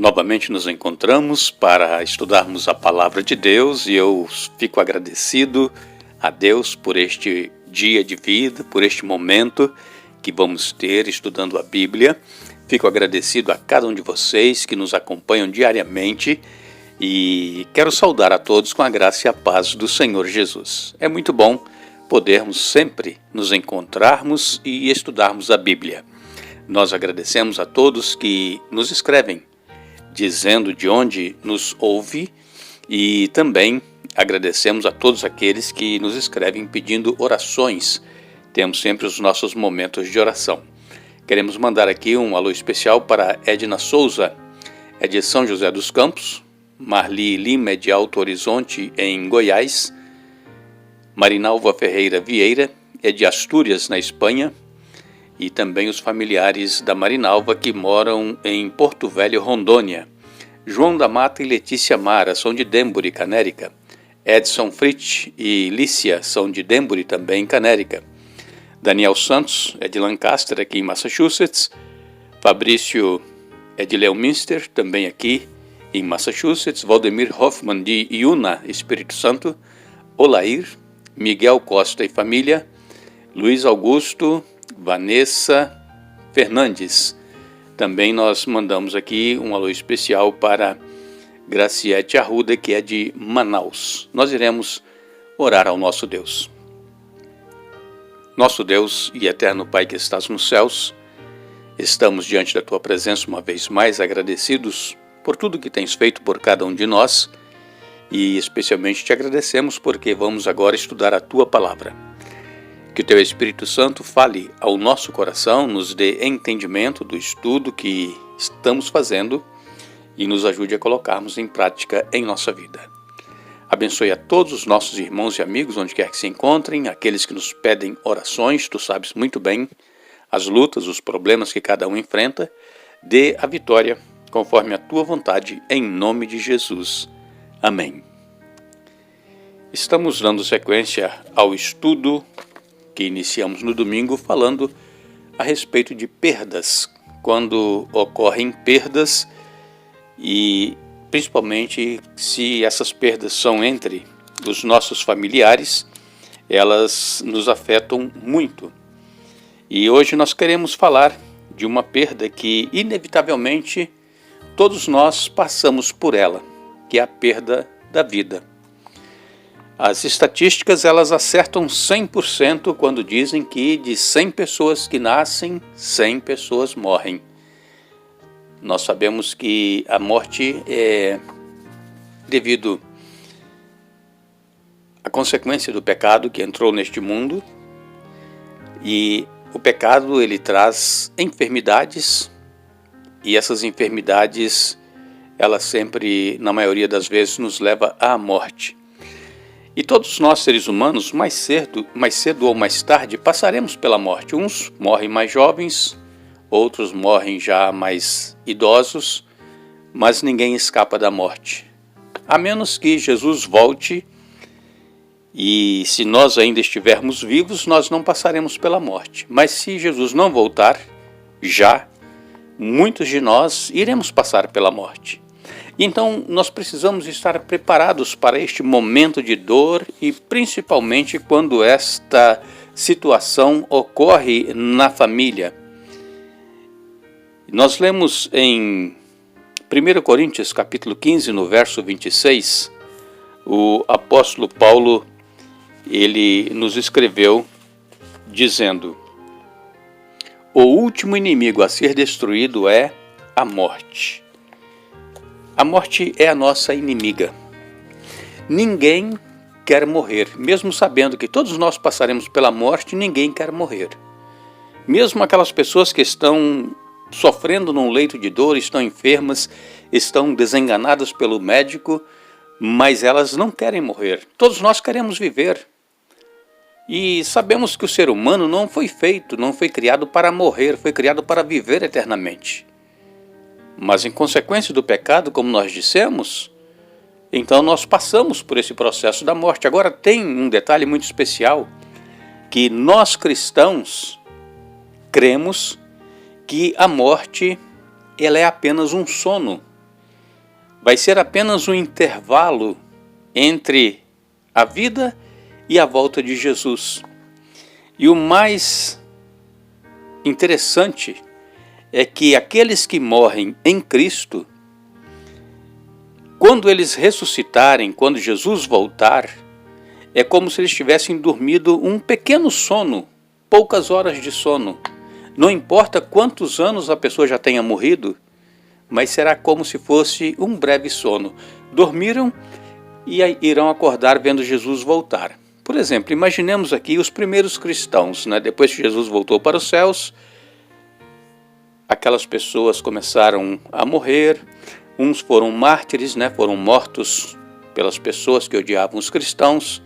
Novamente nos encontramos para estudarmos a Palavra de Deus e eu fico agradecido a Deus por este dia de vida, por este momento que vamos ter estudando a Bíblia. Fico agradecido a cada um de vocês que nos acompanham diariamente e quero saudar a todos com a graça e a paz do Senhor Jesus. É muito bom podermos sempre nos encontrarmos e estudarmos a Bíblia. Nós agradecemos a todos que nos escrevem, dizendo de onde nos ouve, e também agradecemos a todos aqueles que nos escrevem pedindo orações. Temos sempre os nossos momentos de oração. Queremos mandar aqui um alô especial para Edna Souza, é de São José dos Campos, Marli Lima é de Alto Horizonte, em Goiás, Marinalva Ferreira Vieira é de Astúrias, na Espanha, e também os familiares da Marinalva que moram em Porto Velho, Rondônia. João da Mata e Letícia Mara são de Denbury, Canérica. Edson Fritz e Lícia são de Denbury, também, Canérica. Daniel Santos é de Lancaster, aqui em Massachusetts. Fabrício é de Leominster, também aqui em Massachusetts. Valdemir Hoffman de Iuna, Espírito Santo. Olair, Miguel Costa e família. Luiz Augusto, Vanessa Fernandes. Também nós mandamos aqui um alô especial para Graciete Arruda, que é de Manaus. Nós iremos orar ao nosso Deus. Nosso Deus e eterno Pai que estás nos céus, estamos diante da Tua presença uma vez mais agradecidos por tudo que tens feito por cada um de nós e especialmente te agradecemos porque vamos agora estudar a Tua Palavra. Que o Teu Espírito Santo fale ao nosso coração, nos dê entendimento do estudo que estamos fazendo e nos ajude a colocarmos em prática em nossa vida. Abençoe a todos os nossos irmãos e amigos, onde quer que se encontrem, aqueles que nos pedem orações, Tu sabes muito bem as lutas, os problemas que cada um enfrenta. Dê a vitória conforme a Tua vontade, em nome de Jesus. Amém. Estamos dando sequência ao estudo que iniciamos no domingo, falando a respeito de perdas, quando ocorrem perdas e principalmente se essas perdas são entre os nossos familiares, elas nos afetam muito. E hoje nós queremos falar de uma perda que inevitavelmente todos nós passamos por ela, que é a perda da vida. As estatísticas, elas acertam 100% quando dizem que de 100 pessoas que nascem, 100 pessoas morrem. Nós sabemos que a morte é devido à consequência do pecado que entrou neste mundo, e o pecado ele traz enfermidades, e essas enfermidades, elas sempre, na maioria das vezes, nos leva à morte. E todos nós, seres humanos, mais cedo ou mais tarde, passaremos pela morte. Uns morrem mais jovens, outros morrem já mais idosos, mas ninguém escapa da morte. A menos que Jesus volte, e se nós ainda estivermos vivos, nós não passaremos pela morte. Mas se Jesus não voltar, já, muitos de nós iremos passar pela morte. Então, nós precisamos estar preparados para este momento de dor e principalmente quando esta situação ocorre na família. Nós lemos em 1 Coríntios capítulo 15, no verso 26, o apóstolo Paulo, ele nos escreveu dizendo: o último inimigo a ser destruído é a morte. A morte é a nossa inimiga. Ninguém quer morrer, mesmo sabendo que todos nós passaremos pela morte, ninguém quer morrer. Mesmo aquelas pessoas que estão sofrendo num leito de dor, estão enfermas, estão desenganadas pelo médico, mas elas não querem morrer. Todos nós queremos viver. E sabemos que o ser humano não foi criado para morrer, foi criado para viver eternamente. Mas em consequência do pecado, como nós dissemos, então nós passamos por esse processo da morte. Agora tem um detalhe muito especial, que nós cristãos cremos que a morte ela é apenas um sono vai ser apenas um intervalo entre a vida e a volta de Jesus. E o mais interessante é que aqueles que morrem em Cristo, quando eles ressuscitarem, quando Jesus voltar, é como se eles tivessem dormido um pequeno sono, poucas horas de sono. Não importa quantos anos a pessoa já tenha morrido, mas será como se fosse um breve sono. Dormiram e irão acordar vendo Jesus voltar. Por exemplo, imaginemos aqui os primeiros cristãos, né? Depois que Jesus voltou para os céus, aquelas pessoas começaram a morrer, uns foram mártires, né? Foram mortos pelas pessoas que odiavam os cristãos,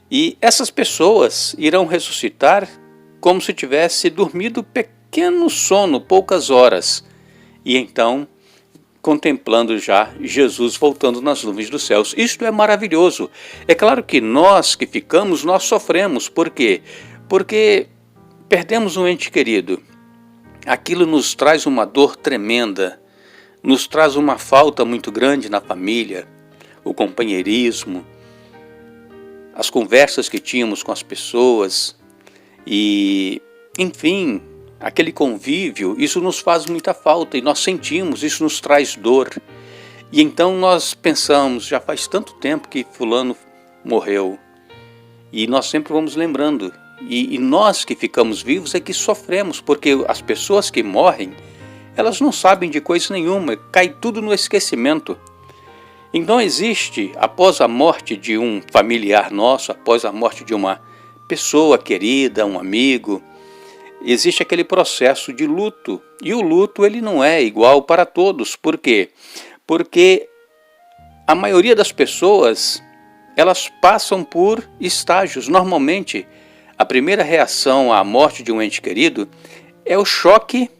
e essas pessoas irão ressuscitar como se tivesse dormido pequeno sono, poucas horas, e então contemplando já Jesus voltando nas nuvens dos céus. Isto é maravilhoso. É claro que nós que ficamos, nós sofremos. Por quê? Porque perdemos um ente querido. Aquilo nos traz uma dor tremenda, nos traz uma falta muito grande na família, o companheirismo, as conversas que tínhamos com as pessoas e, enfim, aquele convívio, isso nos faz muita falta e nós sentimos, isso nos traz dor. E então nós pensamos, já faz tanto tempo que fulano morreu, e nós sempre vamos lembrando. E nós que ficamos vivos é que sofremos, porque as pessoas que morrem, elas não sabem de coisa nenhuma, cai tudo no esquecimento. Então existe, após a morte de um familiar nosso, após a morte de uma pessoa querida, um amigo, existe aquele processo de luto. E o luto ele não é igual para todos. Por quê? Porque a maioria das pessoas, elas passam por estágios. Normalmente, a primeira reação à morte de um ente querido é o choque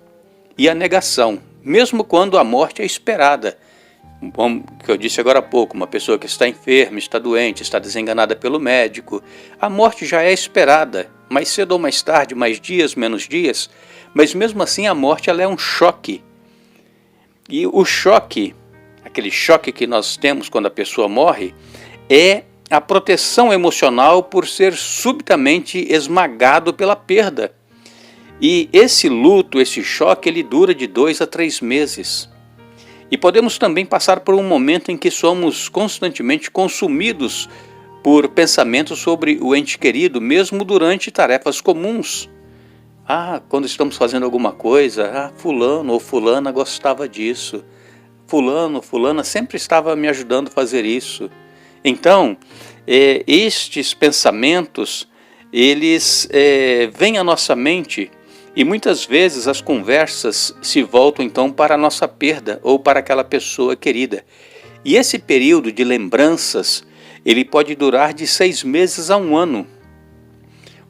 e a negação, mesmo quando a morte é esperada. Como eu disse agora há pouco, uma pessoa que está enferma, está doente, está desenganada pelo médico, a morte já é esperada, mais cedo ou mais tarde, mais dias, menos dias, mas mesmo assim a morte ela é um choque. E o choque, aquele choque que nós temos quando a pessoa morre, é a proteção emocional por ser subitamente esmagado pela perda. E esse luto, esse choque, ele dura de 2 a 3 meses. E podemos também passar por um momento em que somos constantemente consumidos por pensamentos sobre o ente querido, mesmo durante tarefas comuns. Quando estamos fazendo alguma coisa, fulano ou fulana gostava disso. Fulano, fulana sempre estava me ajudando a fazer isso. Então, estes pensamentos, eles vêm à nossa mente. E muitas vezes as conversas se voltam então para a nossa perda ou para aquela pessoa querida. E esse período de lembranças, ele pode durar de 6 meses a 1 ano.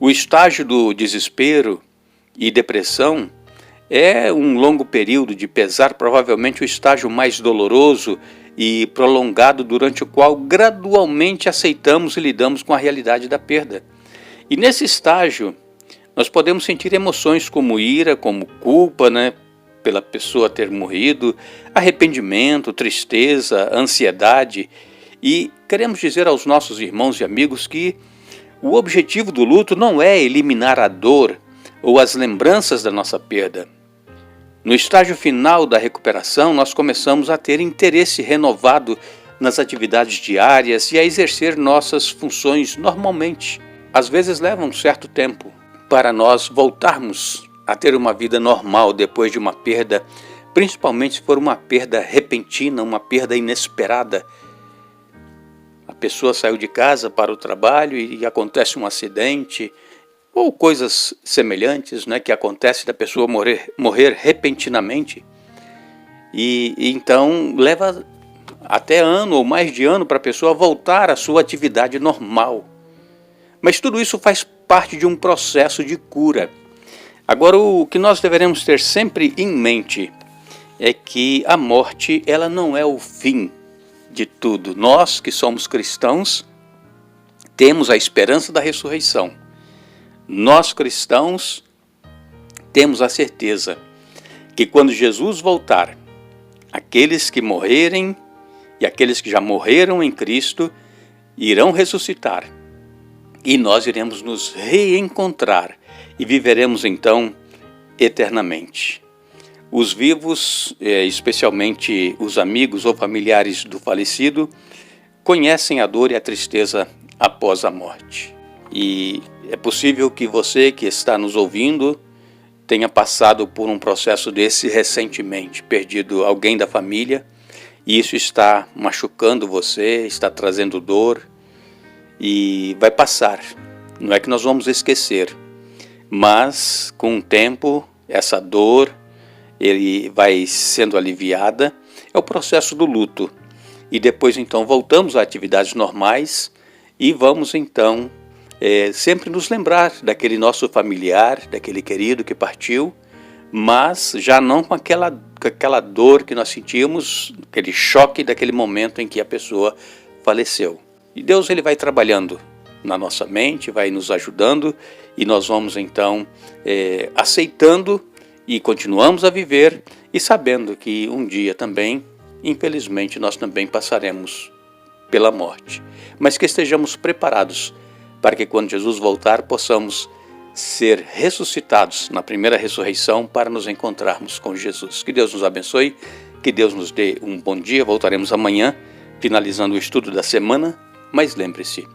O estágio do desespero e depressão é um longo período de pesar, provavelmente o estágio mais doloroso e prolongado, durante o qual gradualmente aceitamos e lidamos com a realidade da perda. E nesse estágio, nós podemos sentir emoções como ira, como culpa, né, pela pessoa ter morrido, arrependimento, tristeza, ansiedade. E queremos dizer aos nossos irmãos e amigos que o objetivo do luto não é eliminar a dor ou as lembranças da nossa perda. No estágio final da recuperação, nós começamos a ter interesse renovado nas atividades diárias e a exercer nossas funções normalmente. Às vezes leva um certo tempo para nós voltarmos a ter uma vida normal depois de uma perda, principalmente se for uma perda repentina, uma perda inesperada. A pessoa saiu de casa para o trabalho e acontece um acidente, ou coisas semelhantes, né, que acontece da pessoa morrer repentinamente. E então leva até ano ou mais de ano para a pessoa voltar à sua atividade normal. Mas tudo isso faz parte de um processo de cura. Agora, o que nós deveremos ter sempre em mente é que a morte ela não é o fim de tudo. Nós que somos cristãos temos a esperança da ressurreição. Nós cristãos temos a certeza que quando Jesus voltar, aqueles que morrerem e aqueles que já morreram em Cristo irão ressuscitar. E nós iremos nos reencontrar e viveremos então eternamente. Os vivos, especialmente os amigos ou familiares do falecido, conhecem a dor e a tristeza após a morte. E é possível que você que está nos ouvindo tenha passado por um processo desse recentemente, perdido alguém da família, e isso está machucando você, está trazendo dor, e vai passar. Não é que nós vamos esquecer, mas com o tempo essa dor ele vai sendo aliviada. É o processo do luto. E depois então voltamos a atividades normais e vamos então sempre nos lembrar daquele nosso familiar, daquele querido que partiu, mas já não com aquela dor que nós sentimos, aquele choque daquele momento em que a pessoa faleceu. E Deus ele vai trabalhando na nossa mente, vai nos ajudando e nós vamos então aceitando e continuamos a viver e sabendo que um dia também, infelizmente, nós também passaremos pela morte. Mas que estejamos preparados para que quando Jesus voltar possamos ser ressuscitados na primeira ressurreição para nos encontrarmos com Jesus. Que Deus nos abençoe, que Deus nos dê um bom dia. Voltaremos amanhã, finalizando o estudo da semana. Mas lembre-se,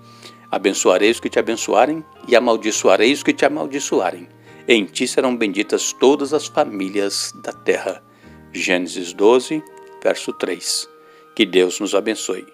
abençoarei os que te abençoarem e amaldiçoarei os que te amaldiçoarem. Em ti serão benditas todas as famílias da terra. Gênesis 12, verso 3. Que Deus nos abençoe.